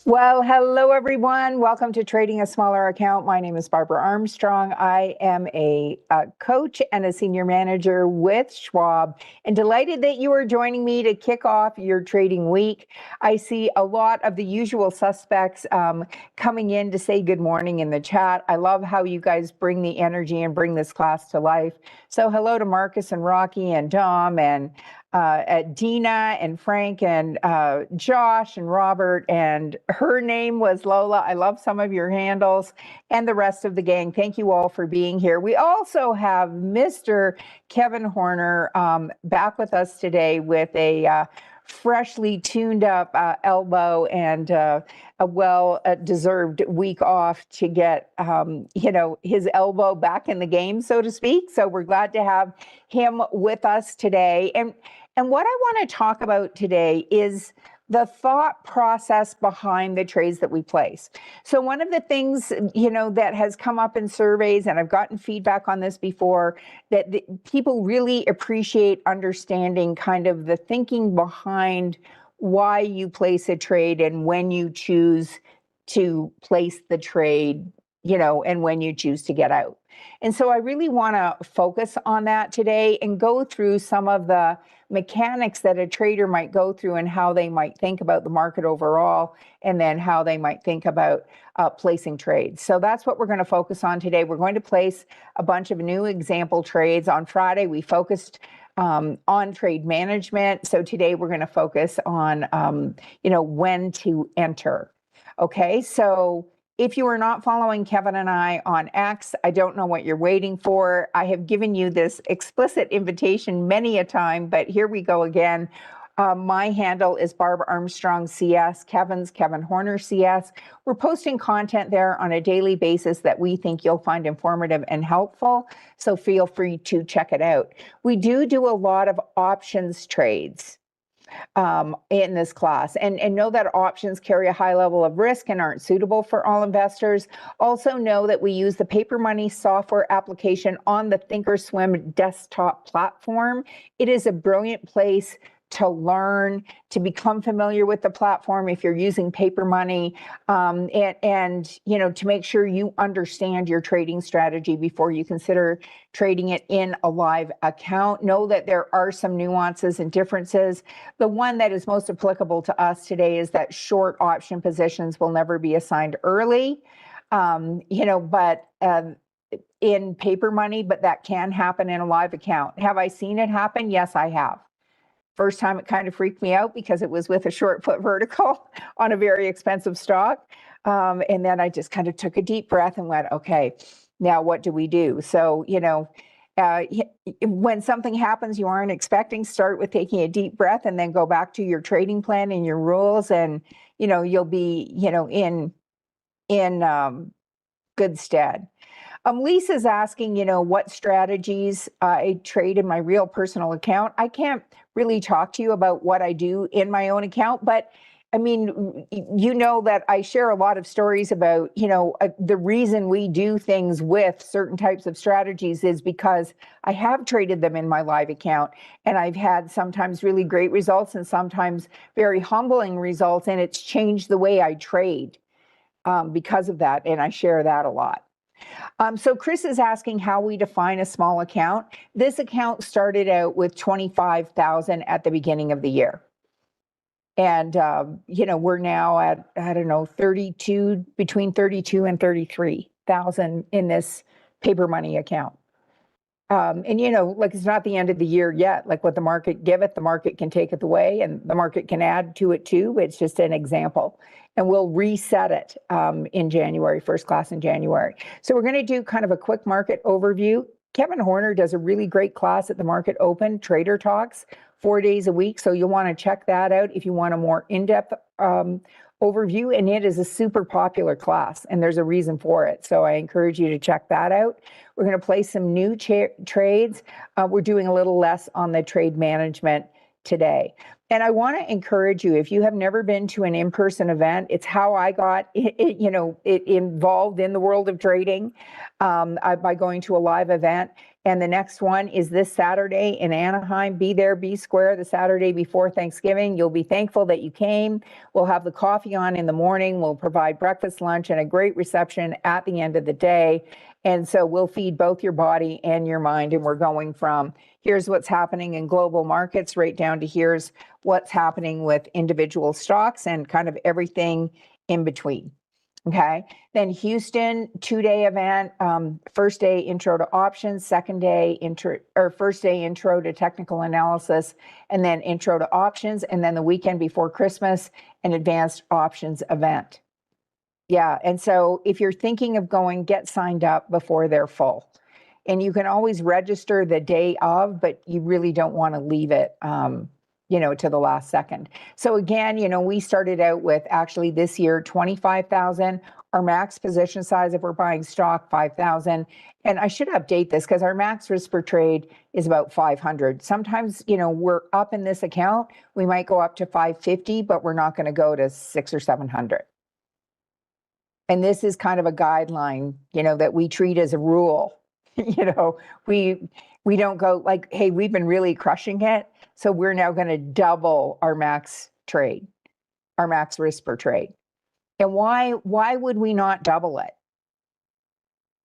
Well, hello everyone. Welcome to Trading a Smaller Account. My name is Barbara Armstrong. I am a coach and a senior manager with Schwab, and delighted that you are joining me to kick off your trading week. I see a lot of the usual suspects coming in to say good morning in the chat. I love how you guys bring the energy and bring this class to life. So hello to Marcus and Rocky and Dom and Dina and Frank and Josh and Robert, and her name was Lola. I love some of your handles, and the rest of the gang. Thank you all for being here. We also have Mr. Kevin Horner back with us today with a freshly tuned up elbow and a well-deserved week off to get, his elbow back in the game, so to speak. So we're glad to have him with us today. And what I want to talk about today is the thought process behind the trades that we place. So one of the things, that has come up in surveys, and I've gotten feedback on this before, that people really appreciate understanding kind of the thinking behind why you place a trade and when you choose to place the trade, and when you choose to get out. And so I really want to focus on that today and go through some of the mechanics that a trader might go through and how they might think about the market overall, and then how they might think about placing trades. So that's what we're going to focus on today. We're going to place a bunch of new example trades. On Friday, we focused on trade management. So today we're going to focus on, when to enter. Okay, so if you are not following Kevin and I on X, I don't know what you're waiting for. I have given you this explicit invitation many a time, but here we go again. My handle is Barbara Armstrong CS, Kevin's Kevin Horner CS. We're posting content there on a daily basis that we think you'll find informative and helpful, so feel free to check it out. We do a lot of options trades in this class, and know that options carry a high level of risk and aren't suitable for all investors. Also know that we use the Paper Money software application on the Thinkorswim desktop platform. It is a brilliant place to learn, to become familiar with the platform if you're using Paper Money, and to make sure you understand your trading strategy before you consider trading it in a live account. Know that there are some nuances and differences. The one that is most applicable to us today is that short option positions will never be assigned early, but in Paper Money, but that can happen in a live account. Have I seen it happen? Yes, I have. First time it kind of freaked me out because it was with a short put vertical on a very expensive stock. And then I just kind of took a deep breath and went, okay, now what do we do? So, when something happens you aren't expecting, start with taking a deep breath and then go back to your trading plan and your rules, and, you'll be, in good stead. Lisa's asking, what strategies I trade in my real personal account. I can't really talk to you about what I do in my own account, but I mean, that I share a lot of stories about, the reason we do things with certain types of strategies is because I have traded them in my live account, and I've had sometimes really great results and sometimes very humbling results, and it's changed the way I trade because of that, and I share that a lot. So Chris is asking how we define a small account. This account started out with 25,000 at the beginning of the year. And, we're now at, I don't know, between 32 and 33,000 in this Paper Money account. And, it's not the end of the year yet. Like, what the market giveth, the market can take it away, and the market can add to it too. It's just an example. And we'll reset it in January, first class in January. So we're going to do kind of a quick market overview. Kevin Horner does a really great class at the Market Open, Trader Talks, 4 days a week. So you'll want to check that out if you want a more in-depth overview. And it is a super popular class, and there's a reason for it. So I encourage you to check that out. We're going to play some new trades. We're doing a little less on the trade management today. And I want to encourage you, if you have never been to an in-person event, it's how I got involved in the world of trading, by going to a live event. And the next one is this Saturday in Anaheim. Be there, be square, the Saturday before Thanksgiving. You'll be thankful that you came. We'll have the coffee on in the morning. We'll provide breakfast, lunch, and a great reception at the end of the day. And so we'll feed both your body and your mind. And we're going from here's what's happening in global markets right down to here's what's happening with individual stocks and kind of everything in between. Okay. Then Houston, 2-day event, first day intro to options, first day intro to technical analysis, and then intro to options. And then the weekend before Christmas, an advanced options event. Yeah. And so if you're thinking of going, get signed up before they're full. And you can always register the day of, but you really don't want to leave it, to the last second. So again, we started out with actually this year, 25,000, our max position size if we're buying stock, 5,000. And I should update this because our max risk per trade is about 500. Sometimes, we're up in this account, we might go up to 550, but we're not going to go to 600 or 700. And this is kind of a guideline, that we treat as a rule. We don't go like, hey, we've been really crushing it, so we're now going to double our max trade, our max risk per trade. And why would we not double it?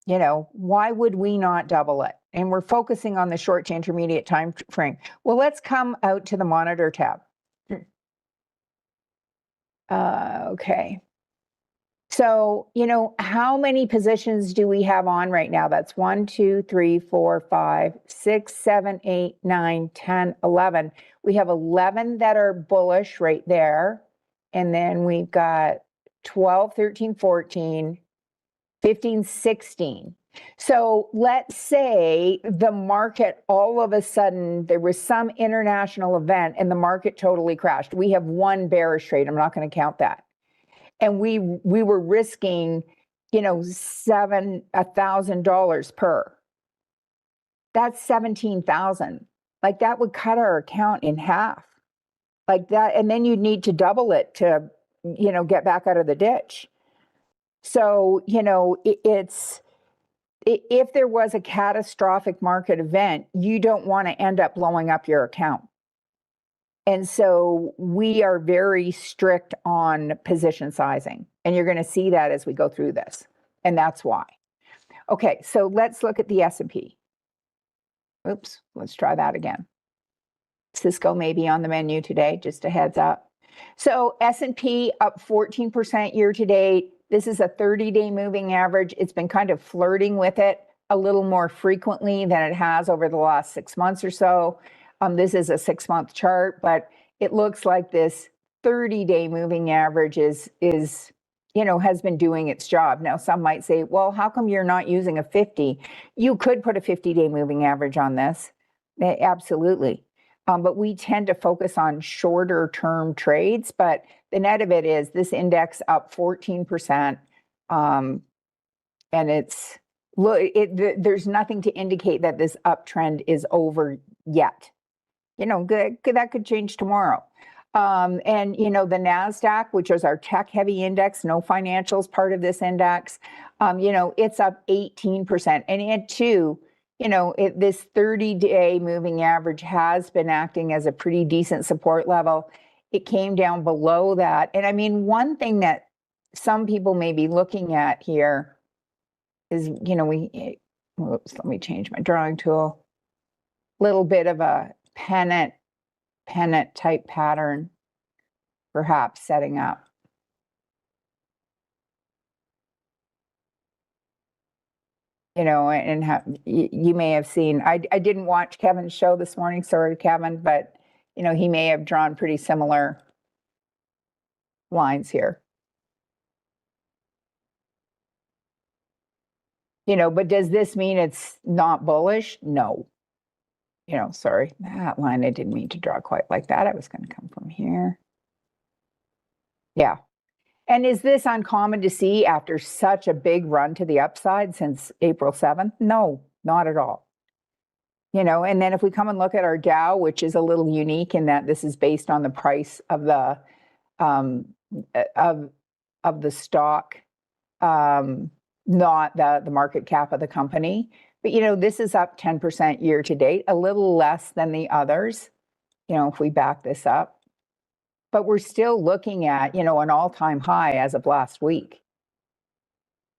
Why would we not double it? And we're focusing on the short to intermediate time frame. Well, let's come out to the monitor tab. Okay. So, how many positions do we have on right now? That's 1, 2, 3, 4, 5, 6, 7, 8, 9, 10, 11. We have 11 that are bullish right there. And then we've got 12, 13, 14, 15, 16. So let's say the market, all of a sudden, there was some international event and the market totally crashed. We have one bearish trade. I'm not going to count that. And we were risking, $1,000 per. That's 17,000. Like that would cut our account in half. Like that, and then you'd need to double it to, get back out of the ditch. So, if there was a catastrophic market event, you don't want to end up blowing up your account. And so we are very strict on position sizing, and you're going to see that as we go through this. And that's why. Okay, so let's look at the S&P. Oops, let's try that again. Cisco may be on the menu today, just a heads up. So S&P up 14% year to date. This is a 30-day moving average. It's been kind of flirting with it a little more frequently than it has over the last 6 months or so. This is a 6-month chart, but it looks like this 30-day moving average is has been doing its job. Now, some might say, well, how come you're not using a 50? You could put a 50-day moving average on this. Absolutely. But we tend to focus on shorter term trades. But the net of it is this index up 14%. And there's nothing to indicate that this uptrend is over yet. That could change tomorrow. And, the NASDAQ, which is our tech heavy index, no financials part of this index, it's up 18%. And it too, this 30-day moving average has been acting as a pretty decent support level. It came down below that. And I mean, one thing that some people may be looking at here is, whoops, let me change my drawing tool. Little bit of a pennant type pattern, perhaps setting up. And you may have seen, I didn't watch Kevin's show this morning, sorry, Kevin, but, he may have drawn pretty similar lines here. But does this mean it's not bullish? No. Sorry, that line I didn't mean to draw quite like that. I was going to come from here. Yeah. And is this uncommon to see after such a big run to the upside since April 7th? No, not at all. And then if we come and look at our Dow, which is a little unique in that this is based on the price of the um, of the stock, not the market cap of the company. But this is up 10% year to date, a little less than the others. If we back this up, but we're still looking at an all-time high as of last week.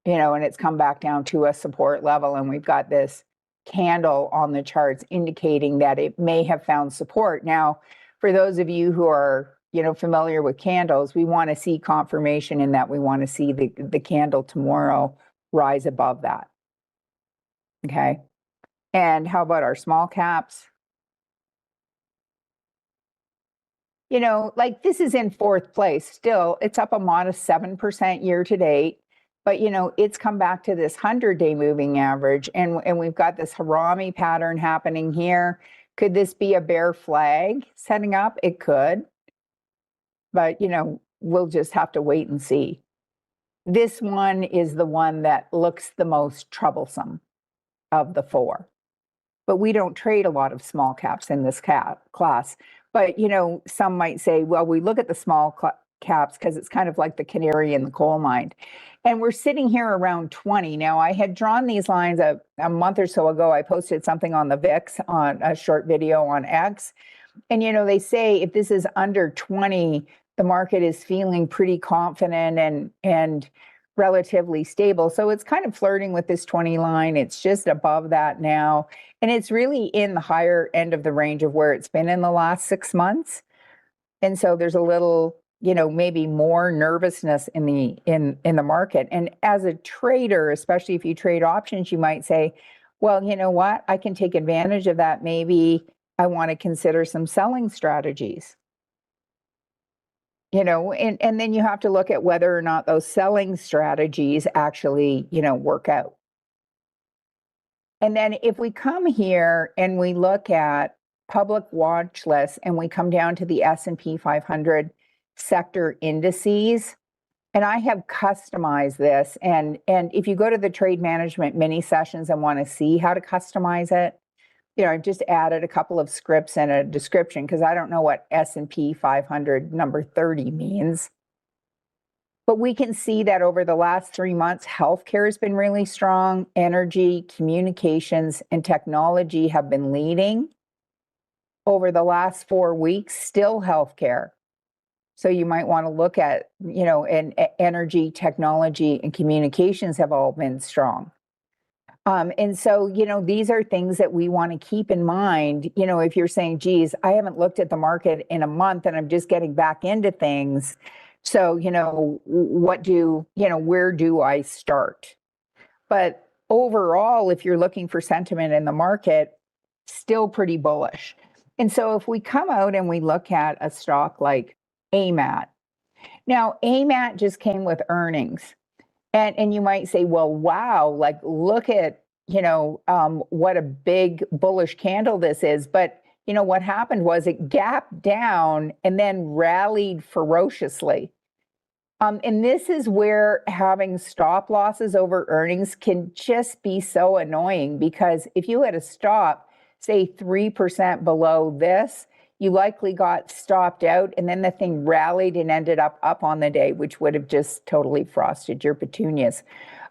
And it's come back down to a support level, and we've got this candle on the charts indicating that it may have found support. Now, for those of you who are, familiar with candles, we want to see confirmation in that. We want to see the candle tomorrow rise above that. Okay. And how about our small caps? Like this is in fourth place still. It's up a modest 7% year to date. But, it's come back to this 100-day moving average, and we've got this Harami pattern happening here. Could this be a bear flag setting up? It could. But, we'll just have to wait and see. This one is the one that looks the most troublesome of the four. But we don't trade a lot of small caps in this class. But, some might say, well, we look at the small caps because it's kind of like the canary in the coal mine. And we're sitting here around 20. Now, I had drawn these lines a month or so ago. I posted something on the VIX on a short video on X. And, they say if this is under 20, the market is feeling pretty confident and relatively stable. So it's kind of flirting with this 20 line. It's just above that now. And it's really in the higher end of the range of where it's been in the last 6 months. And so there's a little maybe more nervousness in the market. And as a trader, especially if you trade options, you might say, well, you know what? I can take advantage of that. Maybe I want to consider some selling strategies. And then you have to look at whether or not those selling strategies actually, work out. And then if we come here and we look at public watch lists and we come down to the S&P 500 sector indices, and I have customized this, and if you go to the trade management mini sessions and want to see how to customize it, I've just added a couple of scripts and a description because I don't know what S&P 500 number 30 means. But we can see that over the last 3 months, healthcare has been really strong. Energy, communications, and technology have been leading. Over the last 4 weeks, still healthcare. So you might want to look at, and energy, technology, and communications have all been strong. And so, these are things that we want to keep in mind. If you're saying, geez, I haven't looked at the market in a month and I'm just getting back into things. So, where do I start? But overall, if you're looking for sentiment in the market, still pretty bullish. And so if we come out and we look at a stock like AMAT, now AMAT just came with earnings. And you might say, well, wow, like look at, what a big bullish candle this is. But, what happened was it gapped down and then rallied ferociously. And this is where having stop losses over earnings can just be so annoying, because if you had a stop, say 3% below this, you likely got stopped out, and then the thing rallied and ended up on the day, which would have just totally frosted your petunias.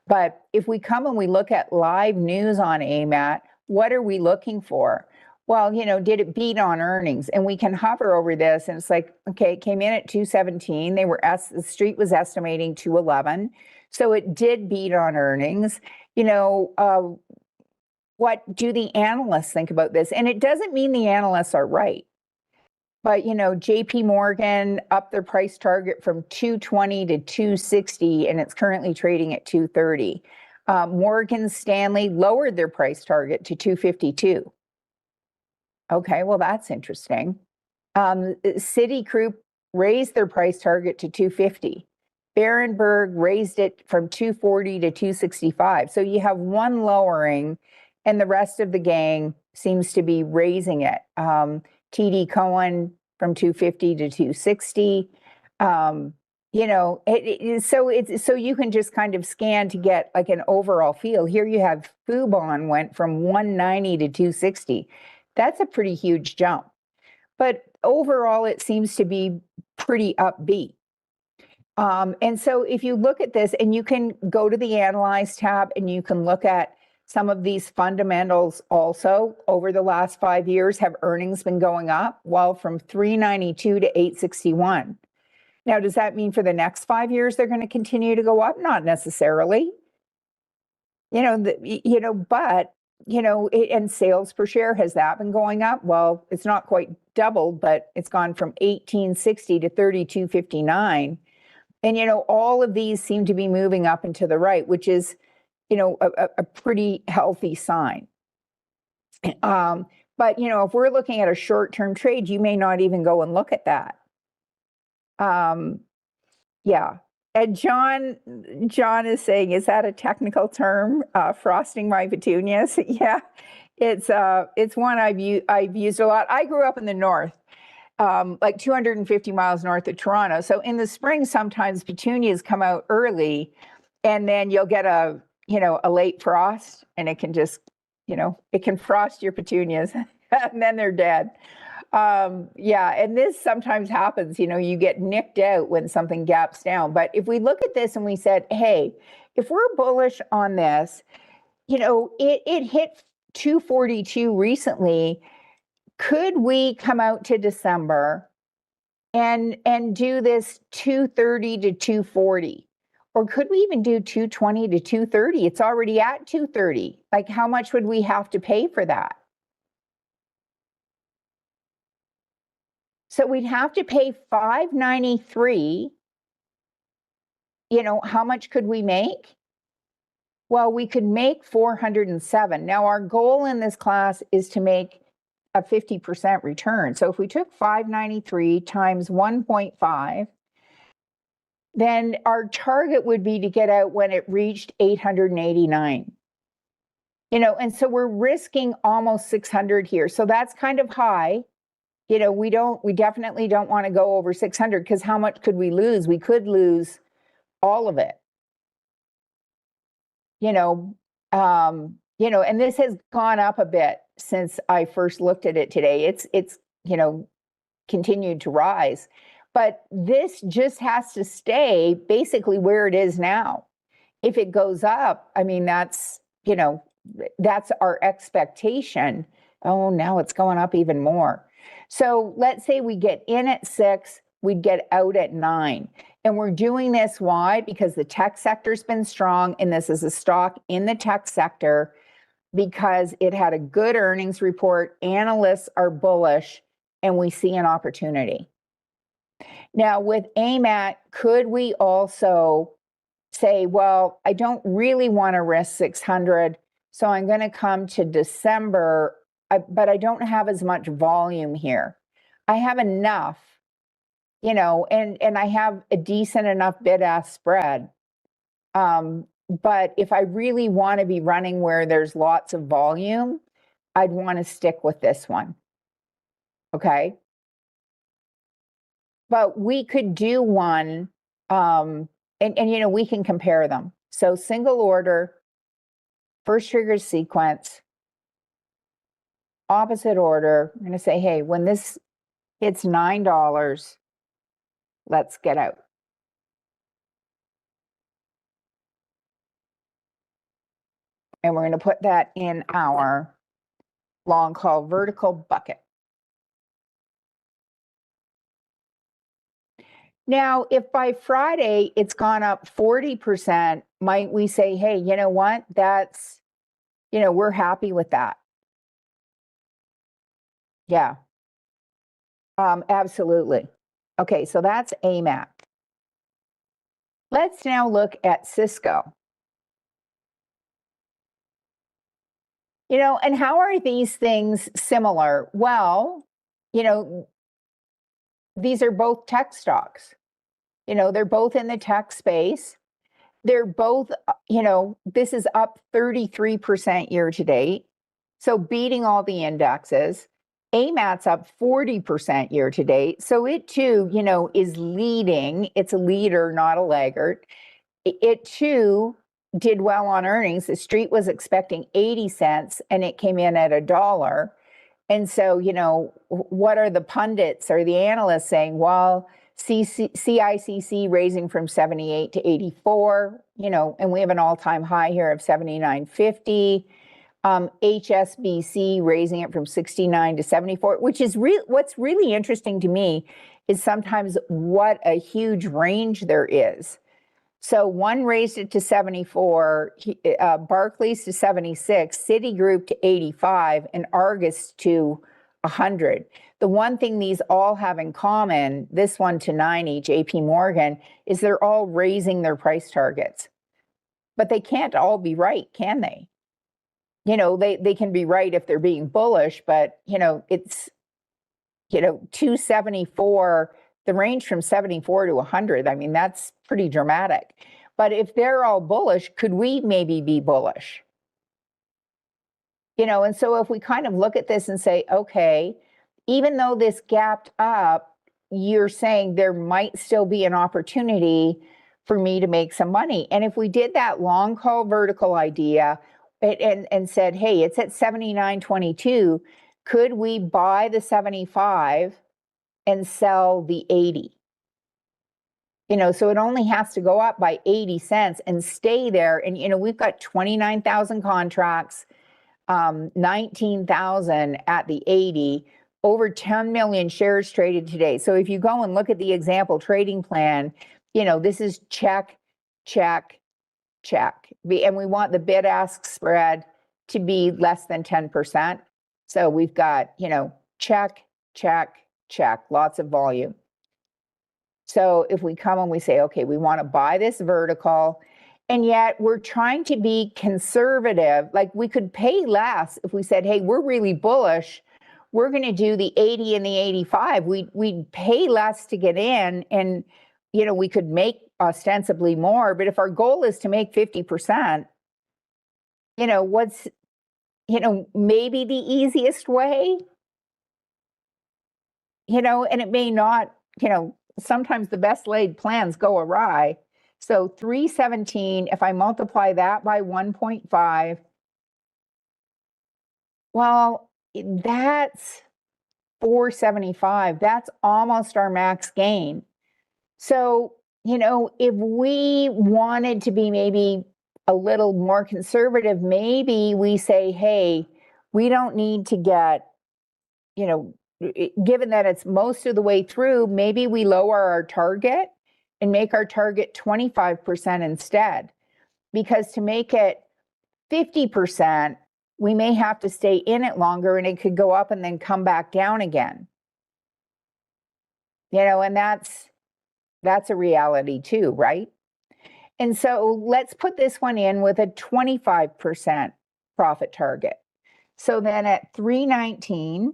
But if we come and we look at live news on AMAT, what are we looking for? Well, did it beat on earnings? And we can hover over this, and it's like, okay, it came in at 217. The street was estimating 211. So it did beat on earnings. What do the analysts think about this? And it doesn't mean the analysts are right. But, JP Morgan upped their price target from 220 to 260, and it's currently trading at 230. Morgan Stanley lowered their price target to 252. Okay, well, that's interesting. Citigroup raised their price target to 250. Berenberg raised it from 240 to 265. So you have one lowering, and the rest of the gang seems to be raising it. TD Cowen from 250 to 260. So you can just kind of scan to get like an overall feel. Here you have Fubon went from 190 to 260. That's a pretty huge jump. But overall, it seems to be pretty upbeat. And so if you look at this, and you can go to the Analyze tab and you can look at some of these fundamentals also over the last 5 years. Have earnings been going up? Well, from 392 to 861. Now, does that mean for the next 5 years they're going to continue to go up? Not necessarily. But and sales per share, has that been going up? Well, it's not quite doubled, but it's gone from 1860 to 3259. And all of these seem to be moving up and to the right, which is a pretty healthy sign. But if we're looking at a short-term trade, you may not even go and look at that. Yeah. And John is saying, is that a technical term? Frosting my petunias? Yeah, it's one I've used a lot. I grew up in the north, like 250 miles north of Toronto. So in the spring, sometimes petunias come out early, and then you'll get a late frost, and it can just, it can frost your petunias, and then they're dead. Yeah, and this sometimes happens, you get nicked out when something gaps down. But if we look at this and we said, hey, if we're bullish on this, it hit 242 recently. Could we come out to December and do this 230 to 240? Or could we even do 220 to 230? It's already at 230. Like, how much would we have to pay for that? So we'd have to pay $593. How much could we make? Well, we could make 407. Now, our goal in this class is to make a 50% return. So if we took 593 times 1.5, then our target would be to get out when it reached 889. And so we're risking almost 600 here. So that's kind of high. We definitely don't want to go over 600, because how much could we lose? We could lose all of it. And this has gone up a bit since I first looked at it today. It's continued to rise, but this just has to stay basically where it is now. If it goes up, I mean, that's our expectation. Oh, now it's going up even more. So let's say we get in at 6, we'd get out at 9. And we're doing this, why? Because the tech sector's been strong, and this is a stock in the tech sector because it had a good earnings report. Analysts are bullish, and we see an opportunity. Now, with AMAT, could we also say, well, I don't really want to risk 600, so I'm going to come to December, but I don't have as much volume here. I have enough, and I have a decent enough bid-ask spread. But if I really want to be running where there's lots of volume, I'd want to stick with this one. Okay. But we could do one, and we can compare them. So single order, first trigger sequence, opposite order. I'm going to say, hey, when this hits $9, let's get out. And we're going to put that in our long call vertical bucket. Now, if by Friday it's gone up 40%, might we say, hey, you know what? That's, we're happy with that. Yeah, absolutely. Okay, so that's AMAT. Let's now look at Cisco. And how are these things similar? Well, these are both tech stocks. They're both in the tech space. They're both, this is up 33% year to date. So beating all the indexes. AMAT's up 40% year to date. So it too, is leading. It's a leader, not a laggard. It too did well on earnings. The street was expecting 80 cents and it came in at $1. And so, what are the pundits or the analysts saying? Well, CICC raising from 78 to 84, and we have an all-time high here of 79.50. HSBC raising it from 69 to 74, which is what's really interesting to me is sometimes what a huge range there is. So one raised it to 74, Barclays to 76, Citigroup to 85, and Argus to 100. The one thing these all have in common, this one to 90, JP Morgan, is they're all raising their price targets. But they can't all be right, can they? They can be right if they're being bullish, but, it's, 274, the range from 74 to 100, I mean, that's pretty dramatic. But if they're all bullish, could we maybe be bullish? And so if we kind of look at this and say, okay, even though this gapped up, you're saying there might still be an opportunity for me to make some money. And if we did that long call vertical idea and said, hey, it's at 79.22, could we buy the 75 and sell the 80? So it only has to go up by 80 cents and stay there. And, we've got 29,000 contracts, 19,000 at the 80, over 10 million shares traded today. So if you go and look at the example trading plan, this is check, check, check. And we want the bid-ask spread to be less than 10%. So we've got, check, check, check, lots of volume. So if we come and we say, okay, we want to buy this vertical, and yet we're trying to be conservative, like we could pay less if we said, hey, we're really bullish, we're going to do the 80 and the 85. We'd pay less to get in, and, we could make ostensibly more. But if our goal is to make 50%, what's, maybe the easiest way, and it may not, sometimes the best laid plans go awry. So 317, if I multiply that by 1.5, well, that's 475. That's almost our max gain. So, if we wanted to be maybe a little more conservative, maybe we say, hey, we don't need to get, given that it's most of the way through, maybe we lower our target and make our target 25% instead. Because to make it 50%, we may have to stay in it longer and it could go up and then come back down again. And that's a reality too, right? And so let's put this one in with a 25% profit target. So then at 319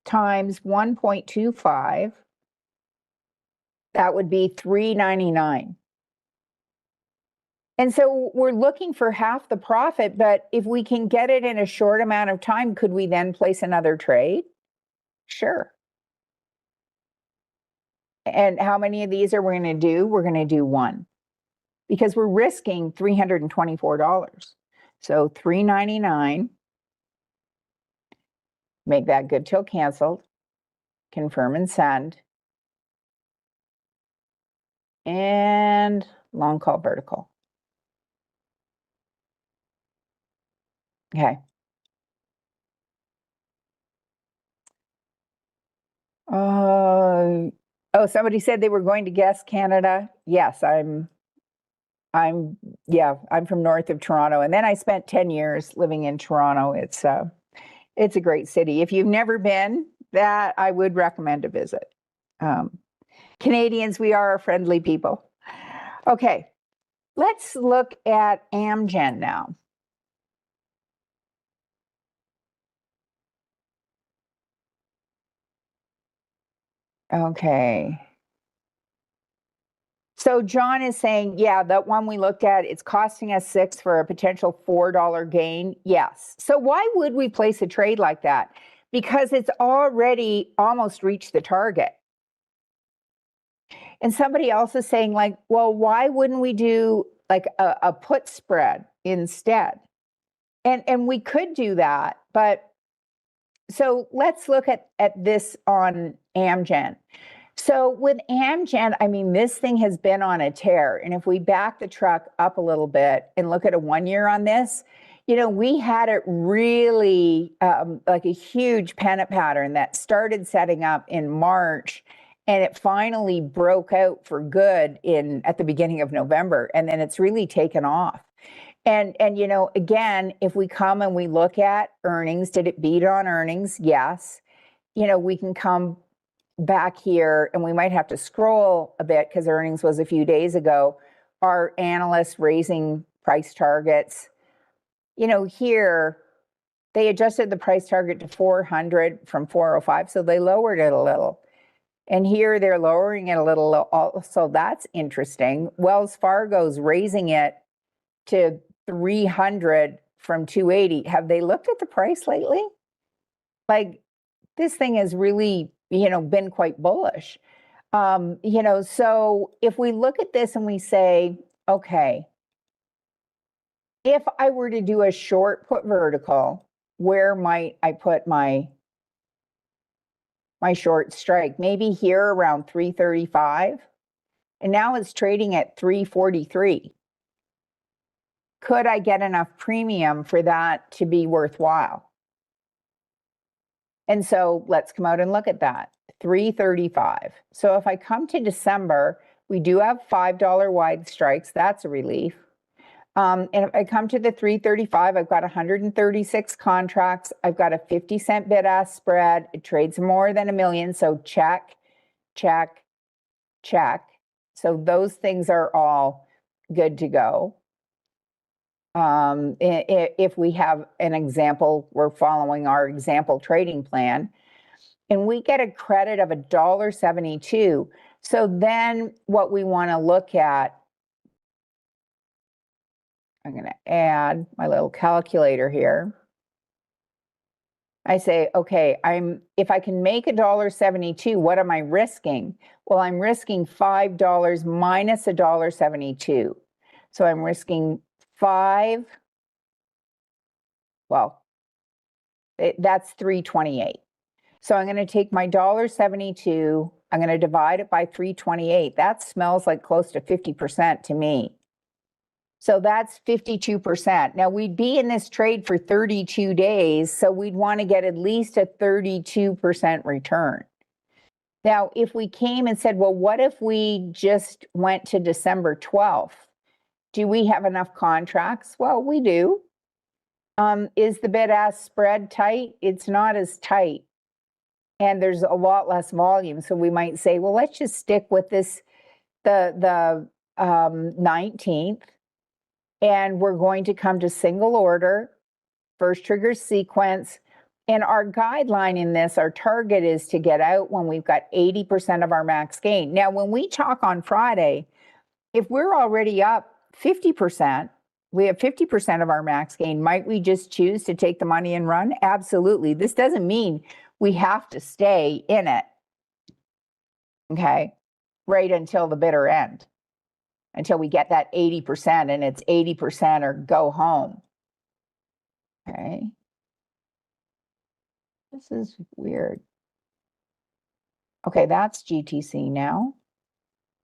times 1.25, that would be 399. And so we're looking for half the profit, but if we can get it in a short amount of time, could we then place another trade? Sure. And how many of these are we going to do? We're going to do one, because we're risking $324. So $399, make that good till canceled, confirm and send, and long call vertical. Okay. Oh, somebody said they were going to guess Canada. Yes, I'm from north of Toronto, and then I spent 10 years living in Toronto. It's a great city. If you've never been, that I would recommend a visit. Canadians, we are a friendly people. Okay, let's look at Amgen now. Okay. So John is saying, yeah, that one we looked at, it's costing us $6 for a potential $4 gain. Yes. So why would we place a trade like that? because it's already almost reached the target. And somebody else is saying like, well, why wouldn't we do like a put spread instead? And we could do that, but so let's look at this on Amgen. So with Amgen, I mean, this thing has been on a tear. And if we back the truck up a little bit and look at a 1 year on this, you know, we had it really like a huge panic pattern that started setting up in March, and it finally broke out for good at the beginning of November, and then it's really taken off. And you know, again, if we come and we look at earnings, did it beat on earnings? Yes. You know, we can come back here and we might have to scroll a bit because earnings was a few days ago. Are analysts raising price targets? You know, here they adjusted the price target to 400 from 405, so they lowered it a little. And here they're lowering it a little, so that's interesting. Wells Fargo's raising it to 300 from 280. Have they looked at the price lately? Like, this thing has really, you know, been quite bullish. You know, so if we look at this and we say, okay, if I were to do a short put vertical, where might I put my short strike? Maybe here around 335. And now it's trading at 343. Could I get enough premium for that to be worthwhile? And so let's come out and look at that. 335. So if I come to December, we do have $5 wide strikes. That's a relief. And if I come to the 335, I've got 136 contracts. I've got a 50-cent bid-ask spread. It trades more than $1 million. So check, check, check. So those things are all good to go. If we have an example, we're following our example trading plan, and we get a credit of $1.72. So then what we want to look at, I'm going to add my little calculator here. I say, okay, if I can make $1.72, what am I risking? Well, I'm risking $5 minus $1.72. So I'm risking that's 328. So I'm going to take my $1.72, I'm going to divide it by 328. That smells like close to 50% to me. So that's 52%. Now we'd be in this trade for 32 days, so we'd want to get at least a 32% return. Now, if we came and said, well, what if we just went to December 12th? Do we have enough contracts? Well, we do. Is the bid-ask spread tight? It's not as tight. And there's a lot less volume. So we might say, well, let's just stick with this, the 19th. And we're going to come to single order, first trigger sequence. And our guideline in this, our target is to get out when we've got 80% of our max gain. Now, when we talk on Friday, if we're already up 50%, we have 50% of our max gain, might we just choose to take the money and run? Absolutely. This doesn't mean we have to stay in it, okay, right until the bitter end, until we get that 80%, and it's 80% or go home. Okay. This is weird. Okay, that's GTC now.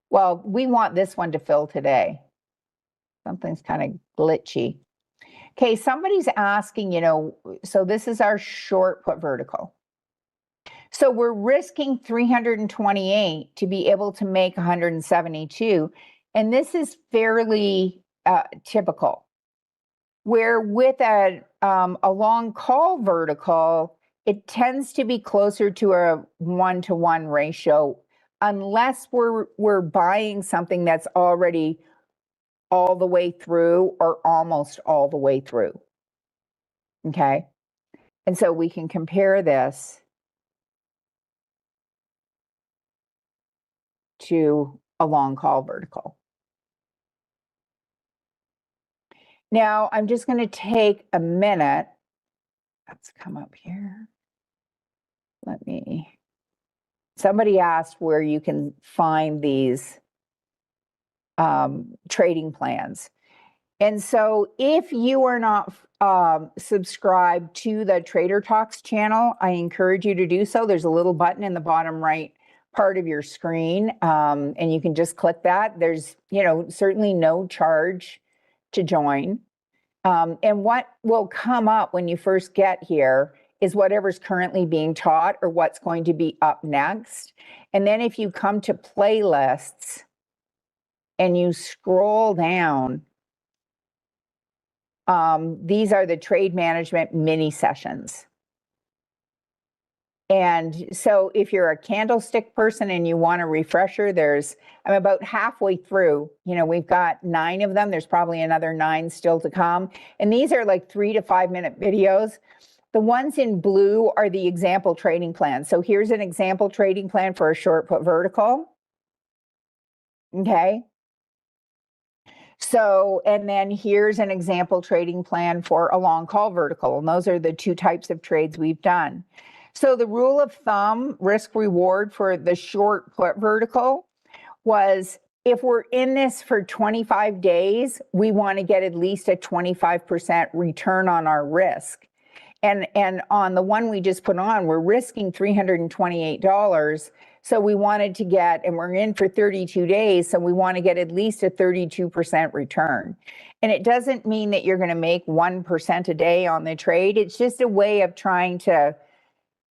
Well, we want this one to fill today. Something's kind of glitchy. Okay, somebody's asking, you know, so this is our short put vertical. So we're risking 328 to be able to make 172. And this is fairly typical, where with a long call vertical, it tends to be closer to a 1-to-1 ratio, unless we're buying something that's already all the way through or almost all the way through. Okay. And so we can compare this to a long call vertical. Now, I'm just going to take a minute. Let's come up here. somebody asked where you can find these trading plans. And so if you are not subscribed to the Trader Talks channel, I encourage you to do so. There's a little button in the bottom right part of your screen, and you can just click that. There's, certainly no charge to join. And what will come up when you first get here is whatever's currently being taught or what's going to be up next. And then if you come to playlists and you scroll down, these are the trade management mini sessions. And so if you're a candlestick person and you want a refresher, I'm about halfway through. We've got 9 of them. There's probably another 9 still to come. And these are like 3 to 5 minute videos. The ones in blue are the example trading plan. So here's an example trading plan for a short put vertical. Okay. So, and then here's an example trading plan for a long call vertical. And those are the 2 types of trades we've done. So the rule of thumb, risk reward for the short put vertical was, if we're in this for 25 days, we want to get at least a 25% return on our risk. And on the one we just put on, we're risking $328. So we wanted to get, and we're in for 32 days, so we want to get at least a 32% return. And it doesn't mean that you're going to make 1% a day on the trade. It's just a way of trying to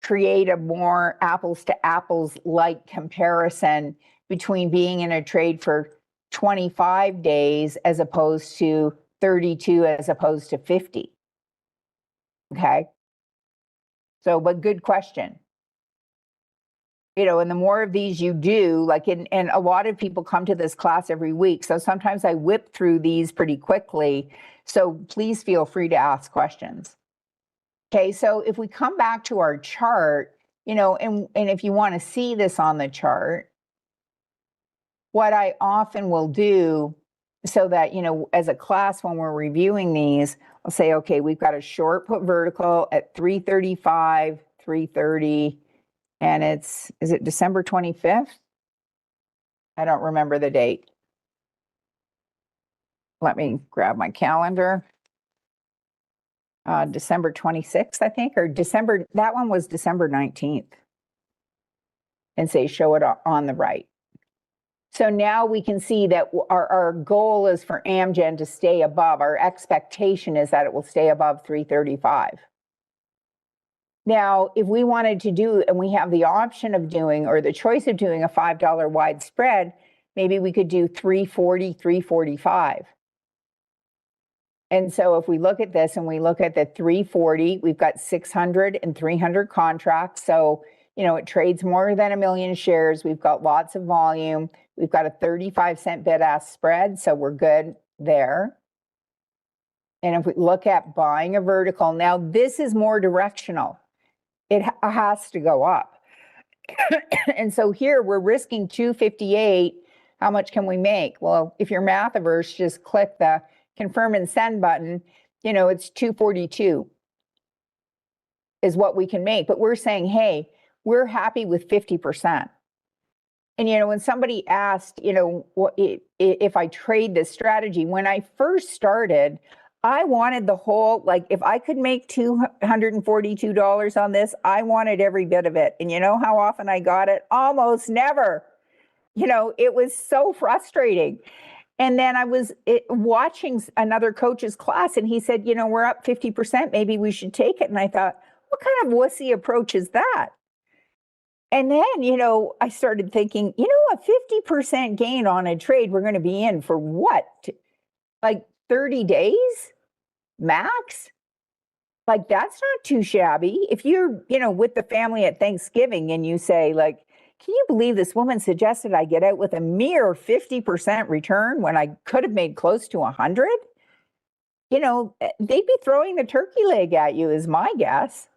create a more apples to apples like comparison between being in a trade for 25 days as opposed to 32 as opposed to 50. Okay. So, but good question. And the more of these you do, and a lot of people come to this class every week. So sometimes I whip through these pretty quickly. So please feel free to ask questions. Okay, so if we come back to our chart, and if you want to see this on the chart, what I often will do so that, as a class, when we're reviewing these, I'll say, okay, we've got a short put vertical at 335, 330, and is it December 25th? I don't remember the date. Let me grab my calendar. December 26th, I think, or that one was December 19th. And say, show it on the right. So now we can see that our goal is for Amgen to stay above. Our expectation is that it will stay above 335. Now, if we wanted to do, and we have the option of doing, or the choice of doing a $5 wide spread, maybe we could do 340, 345. And so if we look at this and we look at the 340, we've got 600 and 300 contracts. So, it trades more than 1 million shares. We've got lots of volume. We've got a 35-cent bid-ask spread, so we're good there. And if we look at buying a vertical, now this is more directional. It has to go up. And so here we're risking 258. How much can we make? Well, if you're math averse, just click the confirm and send button. It's 242 is what we can make. But we're saying, hey, we're happy with 50%. And, when somebody asked, if I trade this strategy, when I first started, I wanted the whole, if I could make $242 on this, I wanted every bit of it. And you know how often I got it? Almost never. It was so frustrating. And then I was watching another coach's class, and he said, we're up 50%, maybe we should take it. And I thought, what kind of wussy approach is that? And then, I started thinking, a 50% gain on a trade, we're going to be in for what? 30 days max? That's not too shabby. If you're, with the family at Thanksgiving and you say, can you believe this woman suggested I get out with a mere 50% return when I could have made close to 100? They'd be throwing the turkey leg at you, is my guess.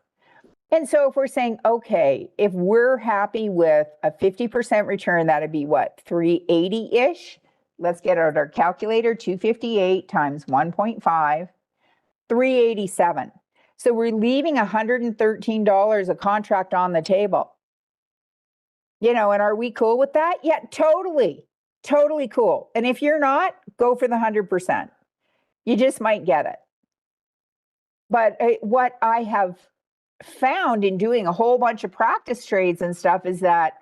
And so if we're saying, okay, if we're happy with a 50% return, that'd be what, 380-ish? Let's get out our calculator, 258 times 1.5, 387. So we're leaving $113 a contract on the table. And are we cool with that? Yeah, totally cool. And if you're not, go for the 100%. You just might get it. But what I have found in doing a whole bunch of practice trades and stuff is that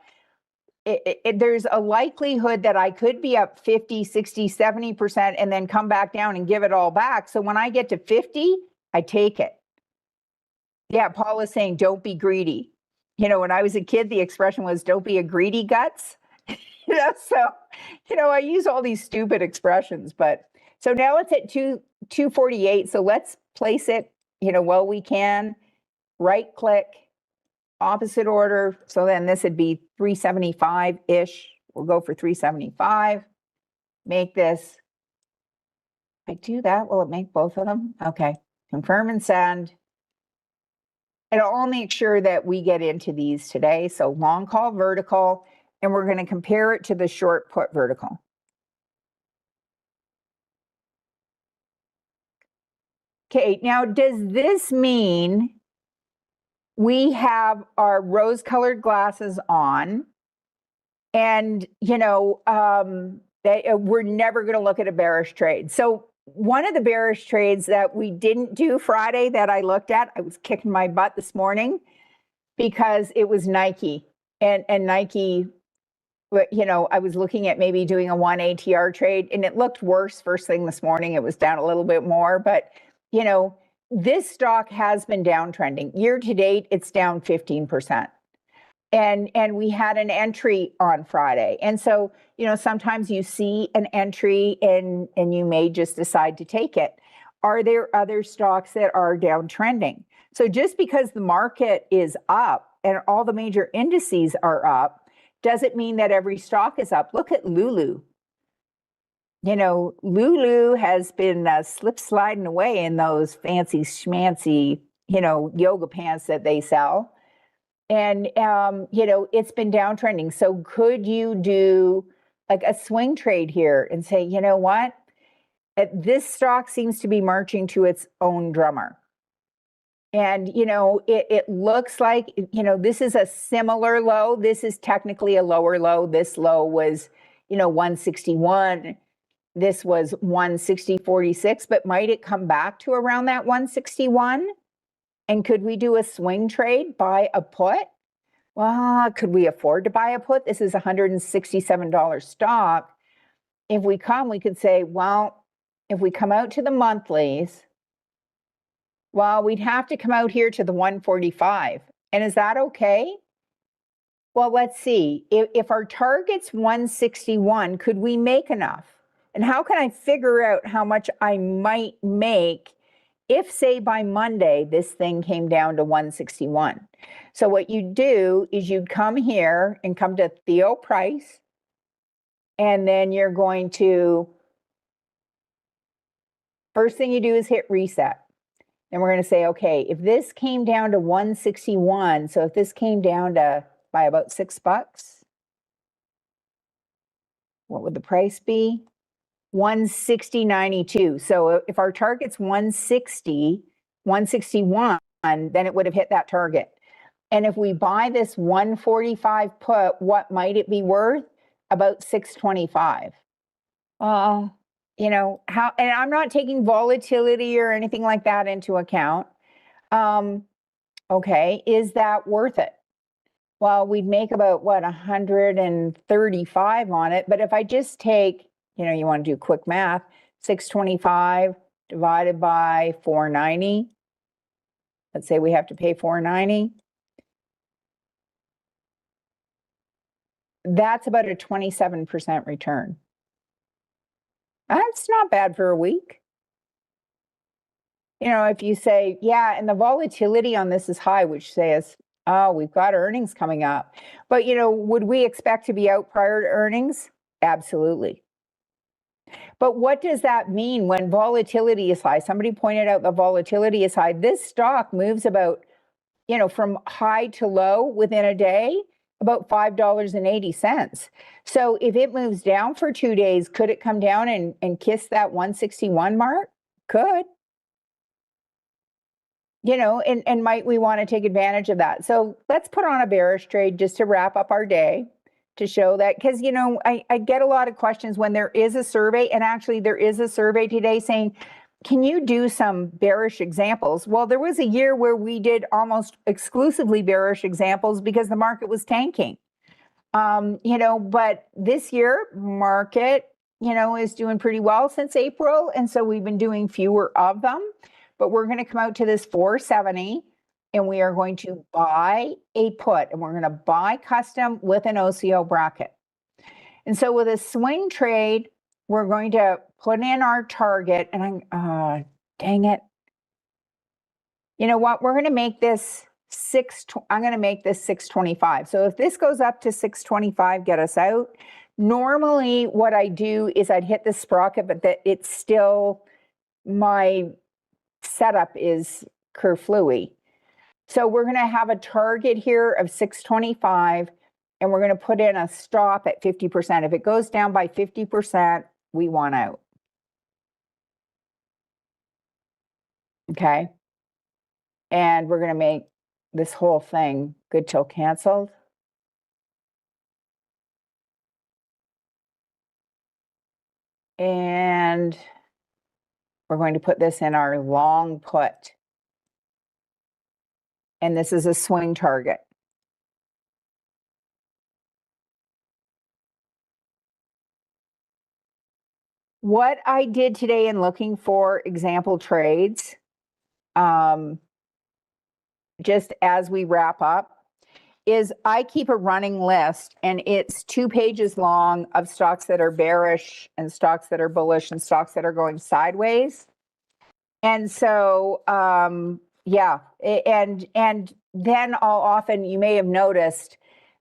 there's a likelihood that I could be up 50, 60, 70% and then come back down and give it all back. So when I get to 50, I take it. Yeah, Paul is saying, don't be greedy. When I was a kid, the expression was, don't be a greedy guts. So, I use all these stupid expressions, but so now it's at 248. So let's place it, while we can. Right click, opposite order. So then this would be 375-ish. We'll go for 375. Make this. If I do that, will it make both of them? Okay. Confirm and send. And I'll make sure that we get into these today. So long call vertical, and we're going to compare it to the short put vertical. Okay, now does this mean we have our rose-colored glasses on and, we're never going to look at a bearish trade? So one of the bearish trades that we didn't do Friday that I looked at, I was kicking my butt this morning because it was Nike. And Nike, I was looking at maybe doing a 1 ATR trade, and it looked worse first thing this morning. It was down a little bit more, but, this stock has been downtrending. Year to date, it's down 15%. And we had an entry on Friday. And so, sometimes you see an entry and you may just decide to take it. Are there other stocks that are downtrending? So just because the market is up and all the major indices are up, doesn't mean that every stock is up. Look at Lulu. Lulu has been slip sliding away in those fancy schmancy, yoga pants that they sell. And, it's been downtrending. So could you do like a swing trade here and say, you know what? This stock seems to be marching to its own drummer. And, it looks like, this is a similar low. This is technically a lower low. This low was, 161. This was 160.46, but might it come back to around that 161? And could we do a swing trade, buy a put? Well, could we afford to buy a put? This is $167 stock. If we could say, well, if we come out to the monthlies, well, we'd have to come out here to the 145. And is that okay? Well, let's see. If our target's 161, could we make enough? And how can I figure out how much I might make if, say, by Monday, this thing came down to 161? So what you do is you'd come here and come to Theo Price, and then you're going to, first thing you do is hit reset. And we're going to say, okay, if this came down to 161, so if this came down to by about $6, what would the price be? 160.92. So if our target's 160, 161, then it would have hit that target. And if we buy this 145 put, what might it be worth? About 625. How, and I'm not taking volatility or anything like that into account. Okay, is that worth it? Well, we'd make about, 135 on it. But if I just take, you want to do quick math, 625 divided by 490. Let's say we have to pay 490. That's about a 27% return. That's not bad for a week. If you say, yeah, and the volatility on this is high, which says, oh, we've got earnings coming up. But, would we expect to be out prior to earnings? Absolutely. But what does that mean when volatility is high? Somebody pointed out the volatility is high. This stock moves about, from high to low within a day, about $5.80. So if it moves down for 2 days, could it come down and kiss that 161 mark? Could. and might we want to take advantage of that? So let's put on a bearish trade just to wrap up our day to show that, because, I get a lot of questions when there is a survey, and actually there is a survey today saying, can you do some bearish examples? Well, there was a year where we did almost exclusively bearish examples because the market was tanking. But this year market, is doing pretty well since April. And so we've been doing fewer of them, but we're going to come out to this 470 and we are going to buy a put, and we're going to buy custom with an OCO bracket. And so with a swing trade, we're going to put in our target, and dang it. You know what? We're going to make this I'm going to make this 625. So if this goes up to 625, get us out. Normally what I do is I'd hit the sprocket, but it's still, my setup is Kerflooey. So we're going to have a target here of 625, and we're going to put in a stop at 50%. If it goes down by 50%, we want out. Okay. And we're going to make this whole thing good till canceled. And we're going to put this in our long put. And this is a swing target. What I did today in looking for example trades, just as we wrap up, is I keep a running list, and it's 2 pages long of stocks that are bearish and stocks that are bullish and stocks that are going sideways. And so, yeah, and then I'll often, you may have noticed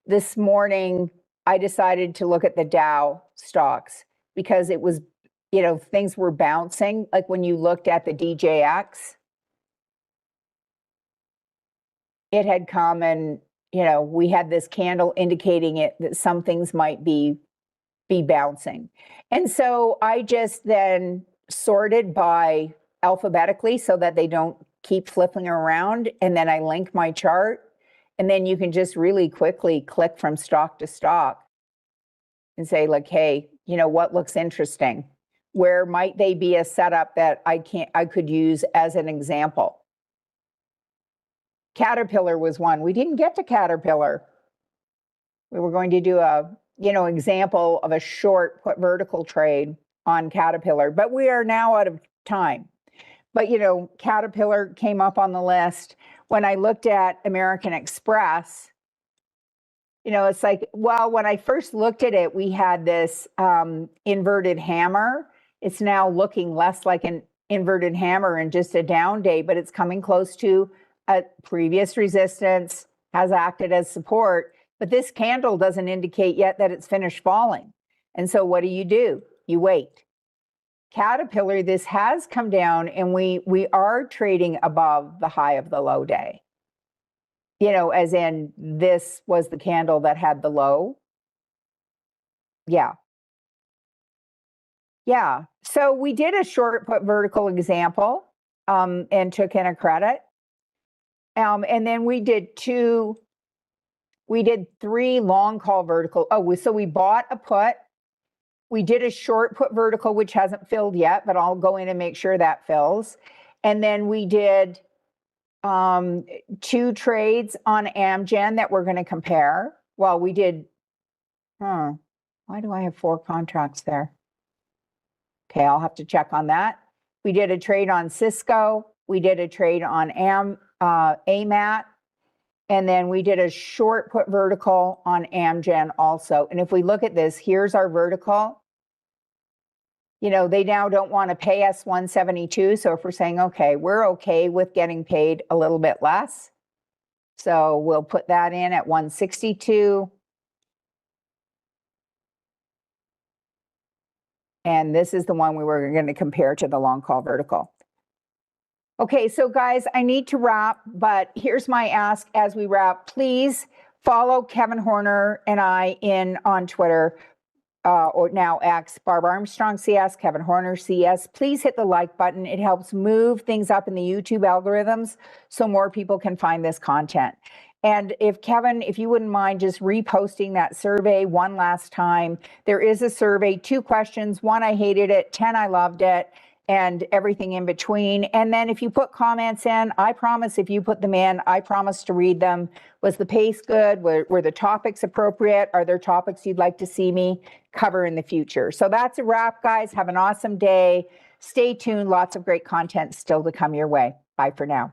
this morning, I decided to look at the Dow stocks because it was, things were bouncing. Like when you looked at the DJX, it had come and, we had this candle indicating it that some things might be bouncing. And so I just then sorted by alphabetically so that they don't keep flipping around. And then I link my chart, and then you can just really quickly click from stock to stock and say, like, hey, what looks interesting? Where might they be a setup that I could use as an example? Caterpillar was one. We didn't get to Caterpillar. We were going to do a, example of a short put vertical trade on Caterpillar, but we are now out of time. But, Caterpillar came up on the list. When I looked at American Express, it's like, well, when I first looked at it, we had this inverted hammer. It's now looking less like an inverted hammer and just a down day, but it's coming close to a previous resistance, has acted as support, but this candle doesn't indicate yet that it's finished falling. And so what do? You wait. Caterpillar, this has come down, and we are trading above the high of the low day. As in this was the candle that had the low. Yeah. Yeah. So we did a short put vertical example and took in a credit. And then we did 3 long call vertical. Oh, so we bought a put. We did a short put vertical, which hasn't filled yet, but I'll go in and make sure that fills. And then we did 2 trades on Amgen that we're going to compare. Well, we did, why do I have 4 contracts there? Okay, I'll have to check on that. We did a trade on Cisco. We did a trade on AMAT. And then we did a short put vertical on Amgen also. And if we look at this, here's our vertical. They now don't want to pay us 172. So if we're saying, okay, we're okay with getting paid a little bit less. So we'll put that in at 162. And this is the one we were going to compare to the long call vertical. Okay, so guys, I need to wrap, but here's my ask as we wrap. Please follow Kevin Horner and I on Twitter. or now X, Barbara Armstrong CS, Kevin Horner CS. Please hit the like button. It helps move things up in the YouTube algorithms so more people can find this content. And if Kevin, if you wouldn't mind just reposting that survey one last time, there is a survey, 2 questions, 1, I hated it, 10, I loved it, and everything in between. And then if you put comments in, I promise if you put them in, I promise to read them. Was the pace good? Were the topics appropriate? Are there topics you'd like to see me cover in the future? So that's a wrap, guys. Have an awesome day. Stay tuned. Lots of great content still to come your way. Bye for now.